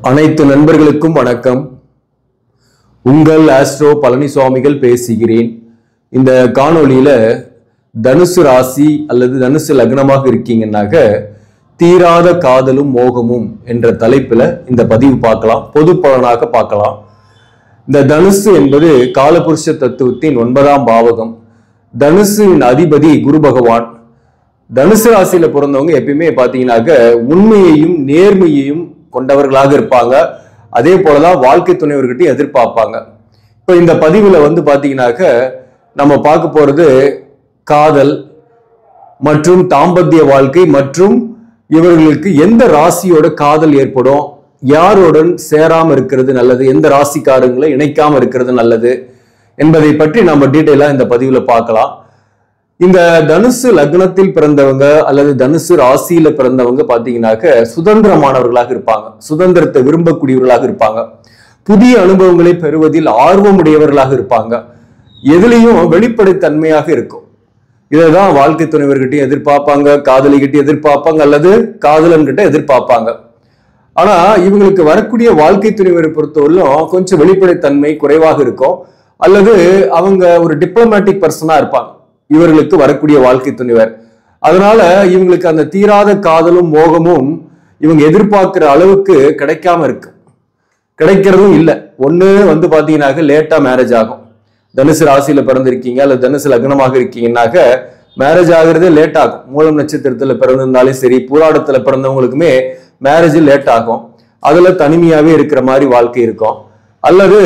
அனைத்து நண்பர்களுக்கும் வணக்கம். உங்கள் ஆஸ்ட்ரோ பழனிசுவாமிகள் பேசுகிறேன். இந்த காணொளியில தனுசு ராசி அல்லது தனுசு லக்னமாக இருக்கீங்கன்னாக்க தீராத காதலும் மோகமும் என்ற தலைப்புல இந்த பதிவு பார்க்கலாம். பொது பலனாக பார்க்கலாம். இந்த தனுசு என்பது காலபுருஷ தத்துவத்தின் 9ஆம் பாவகம். தனுசின் அதிபதி குரு பகவான். தனுசு ராசியில பிறந்தவங்க எப்பயுமே பாத்தீங்கன்னாக்க உண்மையையும் நேர்மையையும் கொண்டவர்களாக இருப்பாங்க. அதே போலதான் வாழ்க்கை துணைவர்கிட்ட எதிர்பார்ப்பாங்க. இப்ப இந்த பதிவுல பாத்தீங்கன்னாக்க நம்ம பார்க்க போறது காதல் மற்றும் தாம்பத்திய வாழ்க்கை மற்றும் இவர்களுக்கு எந்த ராசியோட காதல் ஏற்படும், யாருடன் சேராம இருக்கிறது நல்லது, எந்த ராசிக்காரங்களை இணைக்காம இருக்கிறது நல்லது என்பதை பற்றி நம்ம டீட்டெயிலா இந்த பதிவுல பார்க்கலாம். இந்த தனுசு லக்னத்தில் பிறந்தவங்க அல்லது தனுசு ராசியில பிறந்தவங்க பாத்தீங்கன்னாக்க சுதந்திரமானவர்களாக இருப்பாங்க. சுதந்திரத்தை விரும்பக்கூடியவர்களாக இருப்பாங்க. புதிய அனுபவங்களை பெறுவதில் ஆர்வமுடையவர்களாக இருப்பாங்க. எதுலையும் வெளிப்படைத்தன்மையாக இருக்கும். இதைதான் வாழ்க்கை துணைவர்கிட்டையும் எதிர்பார்ப்பாங்க, காதலிகிட்ட எதிர்பார்ப்பாங்க அல்லது காதலன்கிட்ட எதிர்பார்ப்பாங்க. ஆனா இவங்களுக்கு வரக்கூடிய வாழ்க்கை துணைவரை பொறுத்தவரையிலும் கொஞ்சம் வெளிப்படைத்தன்மை குறைவாக இருக்கும். அல்லது அவங்க ஒரு டிப்ளமேட்டிக் பர்சனா இருப்பாங்க இவர்களுக்கு வரக்கூடிய வாழ்க்கை துணைவர். அதனால இவங்களுக்கு அந்த தீராத காதலும் மோகமும் இவங்க எதிர்பார்க்கிற அளவுக்கு கிடைக்காம இருக்கு. கிடைக்கிறதும் இல்லை. ஒண்ணு பாத்தீங்கன்னாக்க லேட்டா மேரேஜ் ஆகும். தனுசு ராசியில பிறந்திருக்கீங்க அல்லது தனுசு லக்னமாக இருக்கீங்கன்னாக்க மேரேஜ் ஆகுறதே லேட் ஆகும். மூலம் நட்சத்திரத்துல பிறந்திருந்தாலும் சரி, பூராடத்துல பிறந்தவங்களுக்குமே மேரேஜ் லேட் ஆகும். அதுல தனிமையாவே இருக்கிற மாதிரி வாழ்க்கை இருக்கும். அல்லது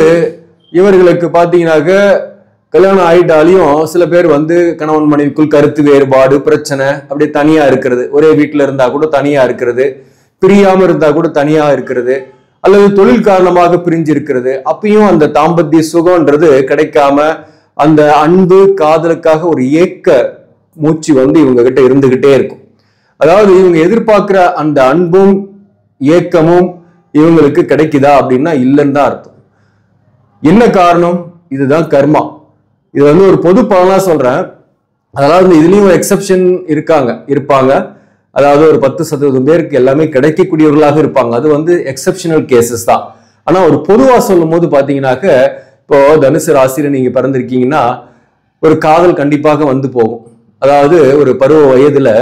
இவர்களுக்கு பாத்தீங்கன்னாக்க கல்யாணம் ஆயிட்டாலையும் சில பேர் கணவன் மனைவிக்குள் கருத்து வேறுபாடு, பிரச்சனை, அப்படி தனியா இருக்கிறது. ஒரே வீட்டுல இருந்தா கூட தனியா இருக்கிறது, பிரியாம இருந்தா கூட தனியா இருக்கிறது, அல்லது தொழில் காரணமாக பிரிஞ்சு இருக்கிறது. அப்பயும் அந்த தாம்பத்திய சுகம்ன்றது கிடைக்காம அந்த அன்பு காதலுக்காக ஒரு ஏக்க மூச்சு இவங்க கிட்ட இருந்துகிட்டே இருக்கும். அதாவது இவங்க எதிர்பார்க்கிற அந்த அன்பும் ஏக்கமும் இவங்களுக்கு கிடைக்குதா அப்படின்னா இல்லைன்னு தான் அர்த்தம். என்ன காரணம்? இதுதான் கர்மா. இது ஒரு பொது பலனா சொல்றேன். அதாவது இதுலயும் ஒரு எக்ஸப்ஷன் இருப்பாங்க. அதாவது ஒரு 10% பேருக்கு எல்லாமே கிடைக்கக்கூடியவர்களாக இருப்பாங்க. அது எக்ஸப்ஷனல் கேசஸ் தான். ஆனா ஒரு பொதுவா சொல்லும் போது பாத்தீங்கன்னாக்க இப்போ தனுசு ராசியில நீங்க பிறந்திருக்கீங்கன்னா ஒரு காதல் கண்டிப்பாக போகும். அதாவது ஒரு பருவ வயதுல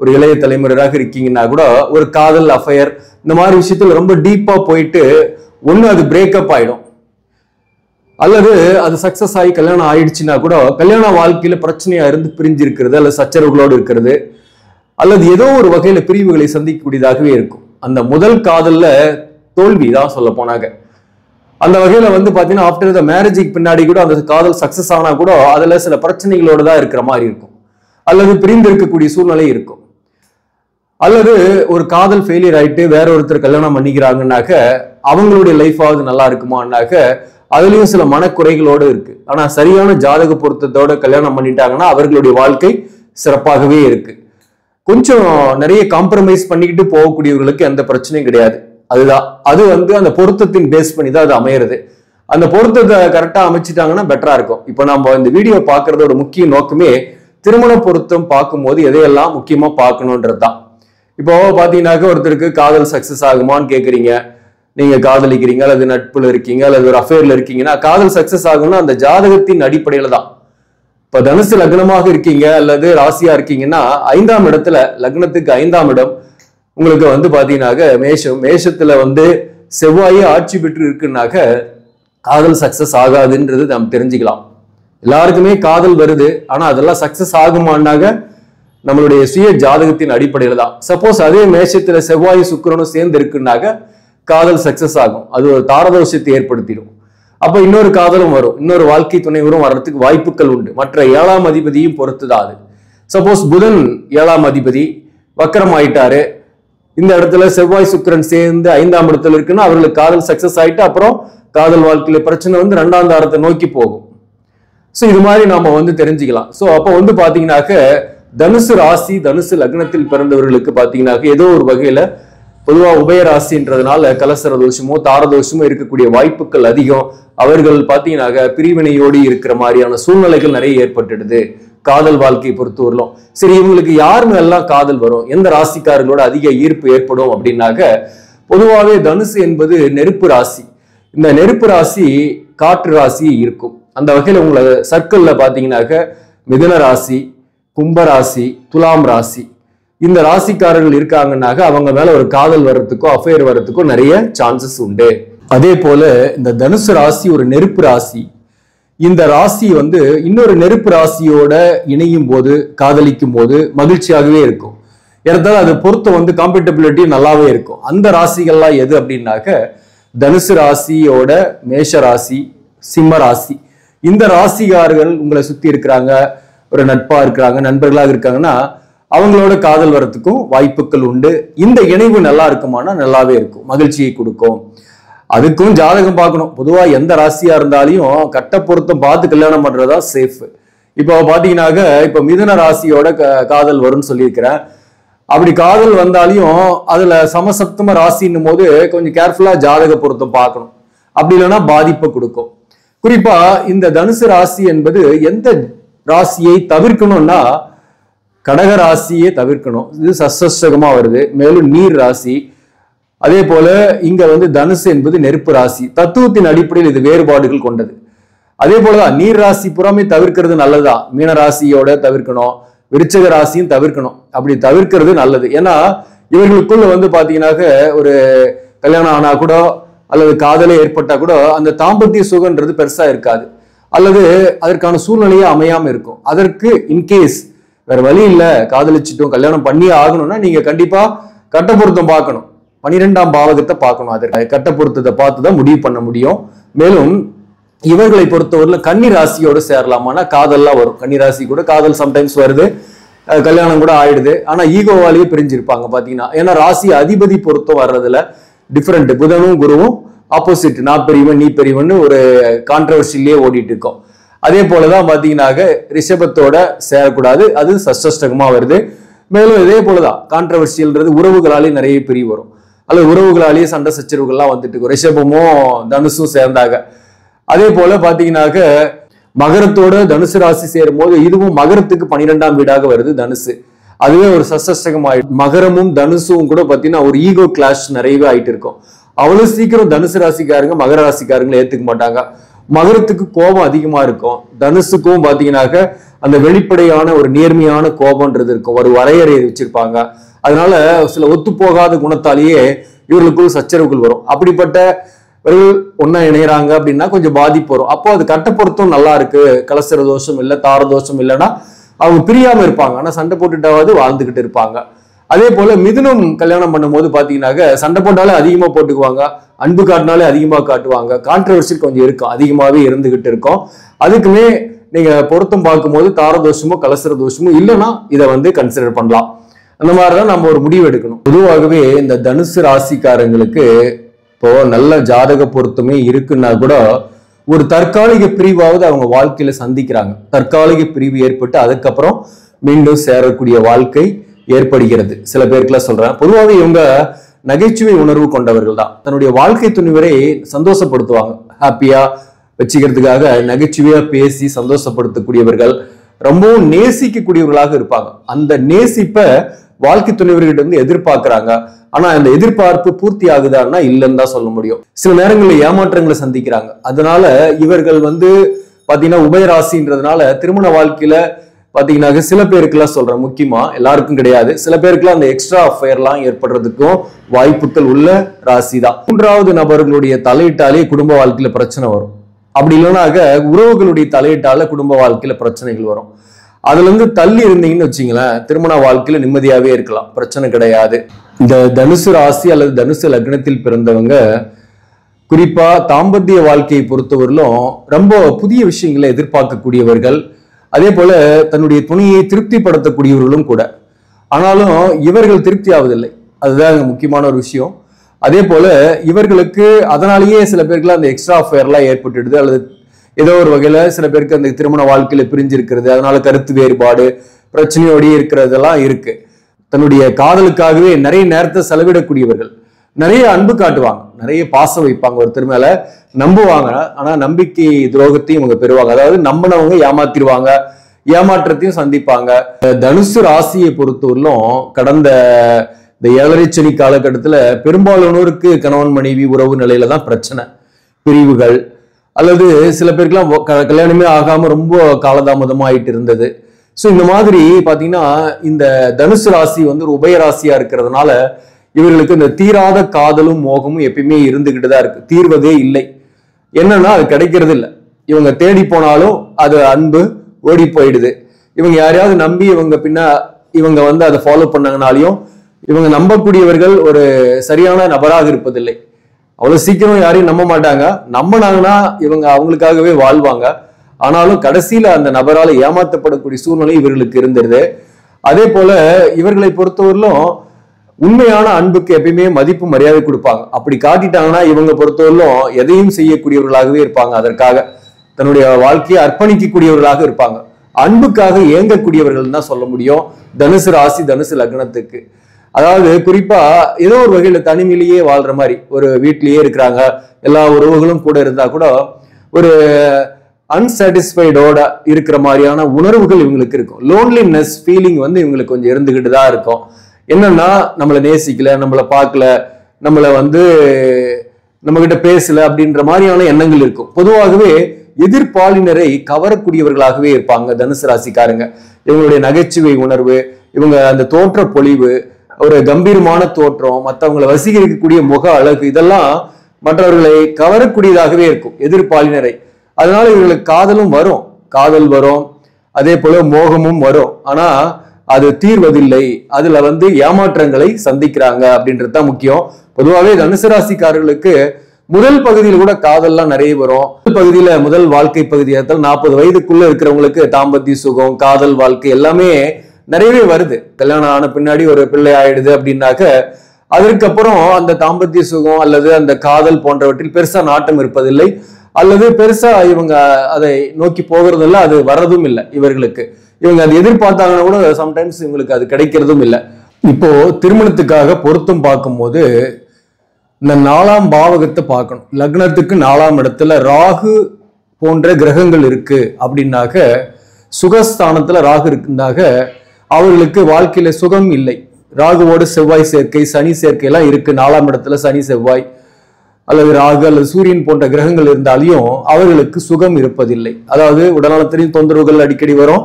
ஒரு இளைய தலைமுறையாக இருக்கீங்கன்னா கூட ஒரு காதல் அஃபயர் இந்த மாதிரி விஷயத்துல ரொம்ப டீப்பா போயிட்டு ஒண்ணு அது பிரேக்கப் ஆயிடும், அல்லது அது சக்சஸ் ஆகி கல்யாணம் ஆயிடுச்சுன்னா கூட கல்யாண வாழ்க்கையில பிரச்சனையா இருந்து பிரிஞ்சு இருக்கிறது, அல்லது சச்சரவுகளோடு இருக்கிறது, அல்லது ஏதோ ஒரு வகையில பிரிவுகளை சந்திக்கக்கூடியதாகவே இருக்கும். அந்த முதல் காதல்ல தோல்வி தான் சொல்ல போனாங்க. அந்த வகையில பாத்தீங்கன்னா ஆஃப்டர் த மேரேஜுக்கு பின்னாடி கூட அந்த காதல் சக்சஸ் ஆனா கூட அதுல சில பிரச்சனைகளோடு தான் இருக்கிற மாதிரி இருக்கும், அல்லது பிரிந்து இருக்கக்கூடிய சூழ்நிலை இருக்கும். அல்லது ஒரு காதல் ஃபெயிலியர் ஆயிட்டு வேற ஒருத்தர் கல்யாணம் பண்ணிக்கிறாங்கன்னாக்க அவங்களுடைய லைஃபாவது நல்லா இருக்குமான்னாக்க அதுலயும் சில மனக்குறைகளோடு இருக்கு. ஆனா சரியான ஜாதக பொருத்தத்தோட கல்யாணம் பண்ணிட்டாங்கன்னா அவர்களுடைய வாழ்க்கை சிறப்பாகவே இருக்கு. கொஞ்சம் நிறைய காம்ப்ரமைஸ் பண்ணிக்கிட்டு போகக்கூடியவர்களுக்கு எந்த பிரச்சனையும் கிடையாது. அதுதான் அது அந்த பொருத்தத்தின் பேஸ் பண்ணி தான் அது அமையிறது. அந்த பொருத்தத்தை கரெக்டா அமைச்சிட்டாங்கன்னா பெட்டரா இருக்கும். இப்போ நம்ம இந்த வீடியோ பார்க்கறதோட முக்கிய நோக்கமே திருமண பொருத்தம் பார்க்கும்போது எதையெல்லாம் முக்கியமா பார்க்கணுன்றது தான். இப்போ பாத்தீங்கன்னாக்க ஒருத்தருக்கு காதல் சக்சஸ் ஆகுமான்னு கேட்குறீங்க. நீங்க காதலிக்கிறீங்க அல்லது நட்புல இருக்கீங்க அல்லது ஒரு அஃபேர்ல இருக்கீங்கன்னா காதல் சக்சஸ் ஆகும்னா அந்த ஜாதகத்தின் அடிப்படையில தான். இப்ப தனுசு லக்னமாக இருக்கீங்க அல்லது ராசியா இருக்கீங்கன்னா 5ஆம் இடத்துல, லக்னத்துக்கு 5ஆம் இடம் உங்களுக்கு பாத்தீங்கன்னாக்க மேஷத்துல செவ்வாயே ஆட்சி பெற்று இருக்குன்னாக்க காதல் சக்சஸ் ஆகாதுன்றது நம்ம தெரிஞ்சுக்கலாம். எல்லாருக்குமே காதல் வருது, ஆனா அதெல்லாம் சக்சஸ் ஆகுமான்னாக்க நம்மளுடைய சுய ஜாதகத்தின் அடிப்படையில தான். சப்போஸ் அதே மேஷத்துல செவ்வாய் சுக்கிரனும் சேர்ந்து இருக்குன்னாக்க காதல் சக்சஸ் ஆகும். அது ஒரு தாரதோஷத்தை ஏற்படுத்திடும். அப்ப இன்னொரு காதலும் வரும், இன்னொரு வாழ்க்கை துணைவரும் வர்றதுக்கு வாய்ப்புகள் உண்டு. மற்ற 7ஆம் அதிபதியும் பொறுத்துதான் அது. சப்போஸ் புதன் 7ஆம் அதிபதி வக்கரம் ஆயிட்டாரு, இந்த இடத்துல செவ்வாய் சுக்கிரன் சேர்ந்து 5ஆம் இடத்துல இருக்குன்னா அவர்களுக்கு காதல் சக்சஸ் ஆயிட்டு அப்புறம் காதல் வாழ்க்கையில பிரச்சனை 2ஆம் தாரத்தை நோக்கி போகும். சோ இது மாதிரி நாம தெரிஞ்சுக்கலாம். சோ அப்ப பாத்தீங்கன்னாக்க தனுசு ராசி தனுசு லக்னத்தில் பிறந்தவர்களுக்கு பாத்தீங்கன்னாக்க ஏதோ ஒரு வகையில பொதுவா உபயராசின்றதுனால கலசர தோஷமோ தாரதோஷமோ இருக்கக்கூடிய வாய்ப்புகள் அதிகம். அவர்கள் பாத்தீங்கன்னாக்க பிரிவினையோடு இருக்கிற மாதிரியான சூழ்நிலைகள் நிறைய ஏற்பட்டுடுது. காதல் வாழ்க்கையை பொறுத்தவரையிலும் சரி இவங்களுக்கு யார் மேலாம் காதல் வரும், எந்த ராசிக்காரர்களோட அதிக ஈர்ப்பு ஏற்படும் அப்படின்னாக்க பொதுவாகவே தனுசு என்பது நெருப்பு ராசி. இந்த நெருப்பு ராசி காற்று ராசி இருக்கும். அந்த வகையில் உங்களை சர்க்கிள்ல பாத்தீங்கன்னாக்க மிதுன ராசி, கும்ப ராசி, துலாம் ராசி, இந்த ராசிக்காரர்கள் இருக்காங்கன்னாக்க அவங்க மேல ஒரு காதல் வர்றதுக்கோ அஃபேர் வர்றதுக்கோ நிறைய சான்சஸ் உண்டு. அதே போல இந்த தனுசு ராசி ஒரு நெருப்பு ராசி. இந்த ராசி வந்து இன்னொரு நெருப்பு ராசியோட இணையும் போது, காதலிக்கும் போது மகிழ்ச்சியாகவே இருக்கும். ஏற்றாலும் அது பொறுத்த வந்து காம்பேட்டபிலிட்டி நல்லாவே இருக்கும். அந்த ராசிகள்லாம் எது அப்படின்னாக்க தனுசு ராசியோட மேஷ ராசி, சிம்ம ராசி. இந்த ராசிகாரர்கள் உங்களை சுத்தி இருக்கிறாங்க, ஒரு நட்பா இருக்கிறாங்க, நண்பர்களாக இருக்காங்கன்னா அவங்களோட காதல் வரத்துக்கும் வாய்ப்புகள் உண்டு. இந்த இணைவு நல்லா இருக்குமானா நல்லாவே இருக்கும், மகிழ்ச்சியை கொடுக்கும். அதுக்கும் ஜாதகம் பார்க்கணும். பொதுவா எந்த ராசியா இருந்தாலையும் கட்ட பொருத்தம் பார்த்து கல்யாணம் பண்றதா சேஃப். இப்போ பாத்தீங்கன்னாக்க இப்ப மிதுன ராசியோட காதல் வரும்னு சொல்லியிருக்கிறேன். அப்படி காதல் வந்தாலையும் அதுல சமசப்தம ராசின்னும் போது கொஞ்சம் கேர்ஃபுல்லா ஜாதக பொருத்தம் பார்க்கணும். அப்படி இல்லைன்னா பாதிப்பை கொடுக்கும். குறிப்பா இந்த தனுசு ராசி என்பது எந்த ராசியை தவிர்க்கணும்னா கடக ராசியை தவிர்க்கணும். இது சஷ்டகமா வருது. மேலும் நீர் ராசி. அதே போல இங்க வந்து தனுசு என்பது நெருப்பு ராசி. தத்துவத்தின் அடிப்படையில் இது வேறுபாடுகள் கொண்டது. அதே போலதான் நீர் ராசி புறமே தவிர்க்கிறது நல்லதுதான். மீன ராசியோட தவிர்க்கணும், விருச்சக ராசியும் தவிர்க்கணும். அப்படி தவிர்க்கிறது நல்லது. ஏன்னா இவர்களுக்குள்ள வந்து பாத்தீங்கன்னாக்க ஒரு கல்யாணம் ஆனா கூட அல்லது காதலே ஏற்பட்டா கூட அந்த தாம்பத்திய சுகன்றது பெருசா இருக்காது, அல்லது அதற்கான சூழ்நிலையே அமையாம இருக்கும். அதற்கு இன்கேஸ் வேற வழி இல்லை, காதலிச்சிட்டோம், கல்யாணம் பண்ணியே ஆகணும்னா நீங்க கண்டிப்பா கட்ட பொருத்தம் பார்க்கணும். 12ஆம் பாவகத்தை பார்க்கணும். அதற்கு கட்ட பொருத்தத்தை பார்த்துதான் முடிவு பண்ண முடியும். மேலும் இவர்களை பொறுத்தவரையில கன்னி ராசியோட சேரலாமான்னா காதல்லாம் வரும். கன்னி ராசி கூட காதல் சம்டைம்ஸ் வருது, கல்யாணம் கூட ஆயிடுது. ஆனா ஈகோவாலேயே பிரிஞ்சிருப்பாங்க பாத்தீங்கன்னா. ஏன்னா ராசி அதிபதி பொருத்தம் வர்றதுல டிஃபரெண்ட். புதனும் குருவும் ஆப்போசிட், நான் பெரியவன் நீ பெரியவன் ஒரு கான்ட்ரவர்சிலேயே ஓடிட்டு இருக்கோம். அதே போலதான் பாத்தீங்கன்னாக்க ரிஷபத்தோட சேரக்கூடாது, அது சஷ்டகமா வருது. மேலும் இதே போலதான் கான்ட்ரவர்சியல்ன்றது உறவுகளாலே நிறைய பிரிவு வரும், அல்லது உறவுகளாலேயே சண்டை சச்சரவுகள்லாம் வந்துட்டு இருக்கும். ரிஷபமும் தனுசும் சேர்ந்தாங்க. அதே போல பாத்தீங்கன்னாக்க மகரத்தோட தனுசு ராசி சேரும் போது இதுவும் மகரத்துக்கு 12ஆம் வீடாக வருது தனுசு. அதுவே ஒரு சஷ்டகம் ஆயிடும். மகரமும் தனுசும் கூட பாத்தீங்கன்னா ஒரு ஈகோ கிளாஷ் நிறையவே ஆயிட்டு இருக்கும். அவ்வளவு சீக்கிரம் தனுசு ராசிக்காரங்க மகர ராசிக்காரங்களை ஏத்துக்க மாட்டாங்க. மகரத்துக்கு கோபம் அதிகமா இருக்கும். தனுசுக்கும் பாத்தீங்கன்னாக்க அந்த வெளிப்படையான ஒரு நேர்மையான கோபம்ன்றது இருக்கும், ஒரு வரையறை வச்சிருப்பாங்க. அதனால சில ஒத்து போகாத குணத்தாலேயே இவர்களுக்குள் சச்சரவுகள் வரும். அப்படிப்பட்ட ஒன்னா இணையறாங்க அப்படின்னா கொஞ்சம் பாதிப்பு வரும். அப்போ அது கட்ட பொருத்தம் நல்லா இருக்கு, கலசர தோஷம் இல்லை, தார தோஷம் இல்லைன்னா அவங்க பிரியாம இருப்பாங்க. ஆனா சண்டை போட்டுட்டாவது வாழ்ந்துகிட்டு இருப்பாங்க. அதே போல மிதுனம் கல்யாணம் பண்ணும்போது பாத்தீங்கன்னாக்க சண்டை போட்டாலே அதிகமா போட்டுக்குவாங்க, அன்பு காட்டினாலே அதிகமா காட்டுவாங்க. கான்ட்ரவர்சி கொஞ்சம் இருக்கும், அதிகமாவே இருந்துகிட்டு இருக்கும். அதுக்குமே நீங்க பொருத்தம் பார்க்கும்போது தார தோஷமோ கலசர தோஷமோ இல்லைன்னா இதை வந்து கன்சிடர் பண்ணலாம். அந்த மாதிரிதான் நம்ம ஒரு முடிவு எடுக்கணும். பொதுவாகவே இந்த தனுசு ராசிக்காரங்களுக்கு இப்போ நல்ல ஜாதக பொருத்தமே இருக்குன்னா கூட ஒரு தற்காலிக பிரிவாவது அவங்க வாழ்க்கையில சந்திக்கிறாங்க. தற்காலிக பிரிவு ஏற்பட்டு அதுக்கப்புறம் மீண்டும் சேரக்கூடிய வாழ்க்கை ஏற்படுகிறது. சில பேருக்குலாம் சொல்றேன். பொதுவாகவே இவங்க நகைச்சுவை உணர்வு கொண்டவர்கள் தான். தன்னுடைய வாழ்க்கை துணிவரை சந்தோஷப்படுத்துவாங்க, ஹாப்பியா வச்சுக்கிறதுக்காக நகைச்சுவையா பேசி சந்தோஷப்படுத்தக்கூடியவர்கள், ரொம்பவும் நேசிக்கக்கூடியவர்களாக இருப்பாங்க. அந்த நேசிப்பை வாழ்க்கை துணைவர்கிட்ட இருந்து எதிர்பார்க்கிறாங்க. ஆனா அந்த எதிர்பார்ப்பு பூர்த்தி ஆகுதான்னா இல்லைன்னு தான் சொல்ல முடியும். சில நேரங்களில் ஏமாற்றங்களை சந்திக்கிறாங்க. அதனால இவர்கள் வந்து பாத்தீங்கன்னா உபயராசின்றதுனால திருமண வாழ்க்கையில பாத்தீங்கன்னா சில பேருக்குலாம் சொல்றேன், முக்கியமா எல்லாருக்கும் கிடையாது, சில பேருக்குலாம் அந்த எக்ஸ்ட்ரா அஃபேர்லாம் ஏற்படுறதுக்கும் வாய்ப்புகள் உள்ள ராசி தான். 3வது நபர்களுடைய தலையிட்டாலே குடும்ப வாழ்க்கையில பிரச்சனை வரும். அப்படி இல்லைனாக்க உறவுகளுடைய தலையிட்டால குடும்ப வாழ்க்கையில பிரச்சனைகள் வரும். அதுல இருந்து தள்ளி இருந்தீங்கன்னு வச்சுங்களேன், திருமண வாழ்க்கையில நிம்மதியாவே இருக்கலாம், பிரச்சனை கிடையாது. இந்த தனுசு ராசி அல்லது தனுசு லக்னத்தில் பிறந்தவங்க குறிப்பா தாம்பத்திய வாழ்க்கையை பொறுத்தவரையிலும் ரொம்ப புதிய விஷயங்களை எதிர்பார்க்கக்கூடியவர்கள், அதே போல தன்னுடைய துணையை திருப்திப்படுத்தக்கூடியவர்களும் கூட. ஆனாலும் இவர்கள் திருப்தி ஆவதில்லை, அதுதான் முக்கியமான ஒரு விஷயம். அதே போல இவர்களுக்கு அதனாலேயே சில பேருக்கு அந்த எக்ஸ்ட்ரா அஃபேர்லாம் ஏற்பட்டுடுது, அல்லது ஏதோ ஒரு வகையில சில பேருக்கு அந்த திருமண வாழ்க்கையில பிரிஞ்சிருக்கிறது, அதனால கருத்து வேறுபாடு பிரச்சனையோடய இருக்கிறதெல்லாம் இருக்கு. தன்னுடைய காதலுக்காகவே நிறைய நேரத்தை செலவிடக்கூடியவர்கள், நிறைய அன்பு காட்டுவாங்க, நிறைய பாசம் வைப்பாங்க, ஒருத்தர் மேல நம்புவாங்க. ஆனா நம்பிக்கை துரோகத்தையும் இவங்க பெறுவாங்க. அதாவது நம்பினவங்க ஏமாத்திடுவாங்க, ஏமாற்றத்தையும் சந்திப்பாங்க. தனுசு ராசியை பொறுத்தவரையிலும் கடந்த இந்த 7.5 சனி காலகட்டத்துல பெரும்பாலானோருக்கு கணவன் மனைவி உறவு நிலையில தான் பிரச்சனை, பிரிவுகள், அல்லது சில பேருக்குலாம் கல்யாணமே ஆகாம ரொம்ப காலதாமதமா ஆயிட்டு இருந்தது. ஸோ இந்த மாதிரி பாத்தீங்கன்னா இந்த தனுசு ராசி வந்து ஒரு உபயராசியா இருக்கிறதுனால இவர்களுக்கு இந்த தீராத காதலும் மோகமும் எப்பயுமே இருந்துகிட்டு தான் இருக்கு, தீர்வதே இல்லை. என்னன்னா அது கிடைக்கிறது இல்லை. இவங்க தேடி போனாலும் அது அன்பு ஓடி போயிடுது. இவங்க யாரையாவது நம்பி இவங்க வந்து அதை ஃபாலோ பண்ணாங்கனாலையும் இவங்க நம்பக்கூடியவர்கள் ஒரு சரியான நபராக இருப்பதில்லை. அவ்வளவு சீக்கிரம் யாரையும் நம்ப மாட்டாங்க. நம்பினாங்கன்னா இவங்க அவங்களுக்காகவே வாழ்வாங்க. ஆனாலும் கடைசியில அந்த நபரால் ஏமாற்றப்படக்கூடிய சூழ்நிலை இவர்களுக்கு இருந்துருது. அதே போல இவர்களை பொறுத்தவரையிலும் உண்மையான அன்புக்கு எப்பயுமே மதிப்பு மரியாதை கொடுப்பாங்க. அப்படி காட்டிட்டாங்கன்னா இவங்க பொறுத்தவரையிலும் எதையும் செய்யக்கூடியவர்களாகவே இருப்பாங்க. அதற்காக தன்னுடைய வாழ்க்கையை அர்ப்பணிக்கக்கூடியவர்களாக இருப்பாங்க. அன்புக்காக ஏங்கக்கூடியவர்கள் தான் சொல்ல முடியும் தனுசு ராசி தனுசு லக்னத்துக்கு. அதாவது குறிப்பா ஏதோ ஒரு வகையில தனிமையிலேயே வாழ்ற மாதிரி, ஒரு வீட்டிலேயே இருக்கிறாங்க, எல்லா உறவுகளும் கூட இருந்தா கூட ஒரு அன்சாட்டிஸ்ஃபைடோட இருக்கிற மாதிரியான உணர்வுகள் இவங்களுக்கு இருக்கும். லோன்லினஸ் ஃபீலிங் வந்து இவங்களுக்கு கொஞ்சம் இருந்துகிட்டு தான் இருக்கும். என்னன்னா நம்மளை நேசிக்கல, நம்மளை பார்க்கல, நம்மளை வந்து நம்ம கிட்ட பேசல அப்படின்ற மாதிரியான எண்ணங்கள் இருக்கும். பொதுவாகவே எதிர்பாலினரை கவரக்கூடியவர்களாகவே இருப்பாங்க தனுசு ராசிக்காரங்க. இவங்களுடைய நகைச்சுவை உணர்வு, இவங்க அந்த தோற்ற பொலிவு, ஒரு கம்பீரமான தோற்றம், மற்றவங்களை வசீகரிக்கக்கூடிய முக அழகு, இதெல்லாம் மற்றவர்களை கவரக்கூடியதாகவே இருக்கும் எதிர்பாலினரை. அதனால இவங்களுக்கு காதல் வரும், அதே போல மோகமும் வரும். ஆனா அது தீர்வதில்லை. அதுல வந்து ஏமாற்றங்களை சந்திக்கிறாங்க அப்படின்றது தான் முக்கியம். பொதுவாகவே தனுசு ராசிக்காரர்களுக்கு முதல் பகுதியில் கூட காதல்லாம் நிறைய வரும். முதல் வாழ்க்கை பகுதியால் 40 வயதுக்குள்ள இருக்கிறவங்களுக்கு தாம்பத்திய சுகம், காதல் வாழ்க்கை எல்லாமே நிறையவே வருது. கல்யாணம் ஆன பின்னாடி ஒரு பிள்ளை ஆயிடுது அப்படின்னாக்க அதற்கப்புறம் அந்த தாம்பத்திய சுகம் அல்லது அந்த காதல் போன்றவற்றில் பெருசா நாட்டம் இருப்பதில்லை, அல்லது பெருசா இவங்க அதை நோக்கி போகிறதில்ல, அது வர்றதும் இல்லை இவர்களுக்கு. இவங்க அதை எதிர்பார்த்தாங்கன்னா கூட சம்டைம்ஸ் இவங்களுக்கு அது கிடைக்கிறதும் இல்லை. இப்போ திருமணத்துக்காக பொருத்தம் பார்க்கும்போது இந்த 4ஆம் பாவகத்தை பார்க்கணும். லக்னத்துக்கு 4ஆம் இடத்துல ராகு போன்ற கிரகங்கள் இருக்கு அப்படின்னாக்க, சுகஸ்தானத்துல ராகு இருக்குனாக்க அவர்களுக்கு வாழ்க்கையில சுகம் இல்லை. ராகுவோடு செவ்வாய் சேர்க்கை, சனி சேர்க்கை எல்லாம் இருக்கு. 4ஆம் இடத்துல சனி செவ்வாய் அல்லது ராகு அல்லது சூரியன் போன்ற கிரகங்கள் இருந்தாலையும் அவர்களுக்கு சுகம் இருப்பதில்லை. அதாவது உடல்நலத்திலையும் தொந்தரவுகள் அடிக்கடி வரும்.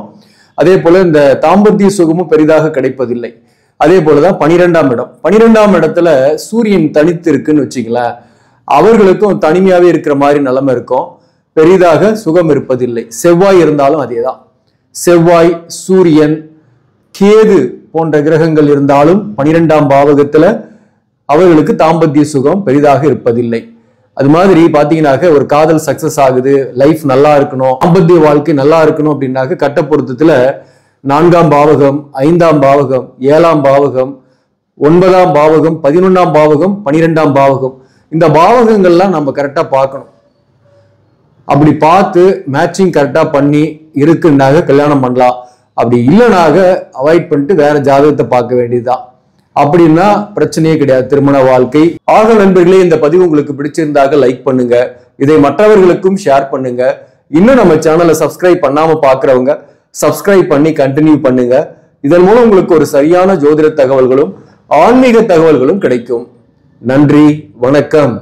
அதே போல இந்த தாம்பத்திய சுகமும் பெரிதாக கிடைப்பதில்லை. அதே போலதான் 12ஆம் இடத்துல சூரியன் தனித்து இருக்குன்னு வச்சுங்களேன், அவர்களுக்கும் தனிமையாவே இருக்கிற மாதிரி நிலைமை இருக்கும், பெரிதாக சுகம் இருப்பதில்லை. செவ்வாய் இருந்தாலும் அதேதான். செவ்வாய், சூரியன், கேது போன்ற கிரகங்கள் இருந்தாலும் 12ஆம் பாவகத்துல அவர்களுக்கு தாம்பத்திய சுகம் பெரிதாக இருப்பதில்லை. அது மாதிரி பாத்தீங்கன்னாக்க ஒரு காதல் சக்சஸ் ஆகுது, லைஃப் நல்லா இருக்கணும், தாம்பத்திய வாழ்க்கை நல்லா இருக்கணும் அப்படின்னாக்க கட்ட பொருத்தத்துல 4ஆம் பாவகம், 5ஆம் பாவகம், 7ஆம் பாவகம், 9ஆம் பாவகம், 11ஆம் பாவகம், 12ஆம் பாவகம், இந்த பாவகங்கள்லாம் நம்ம கரெக்டா பார்க்கணும். அப்படி பார்த்து மேட்சிங் கரெக்டா பண்ணி இருக்குன்னாக கல்யாணம் பண்ணலாம். அப்படி இல்லைனாக அவாய்ட் பண்ணிட்டு வேற ஜாதகத்தை பார்க்க வேண்டியதுதான். அப்படின்னா பிரச்சனையே கிடையாது திருமண வாழ்க்கை. ஆக நண்பர்களே, இந்த பதிவு உங்களுக்கு பிடிச்சிருந்தாக லைக் பண்ணுங்க, இதை மற்றவர்களுக்கும் ஷேர் பண்ணுங்க. இன்னும் நம்ம சேனலை சப்ஸ்கிரைப் பண்ணாம பாக்குறவங்க சப்ஸ்கிரைப் பண்ணி கண்டினியூ பண்ணுங்க. இதன் மூலம் உங்களுக்கு ஒரு சரியான ஜோதிட தகவல்களும் ஆன்மீக தகவல்களும் கிடைக்கும். நன்றி, வணக்கம்.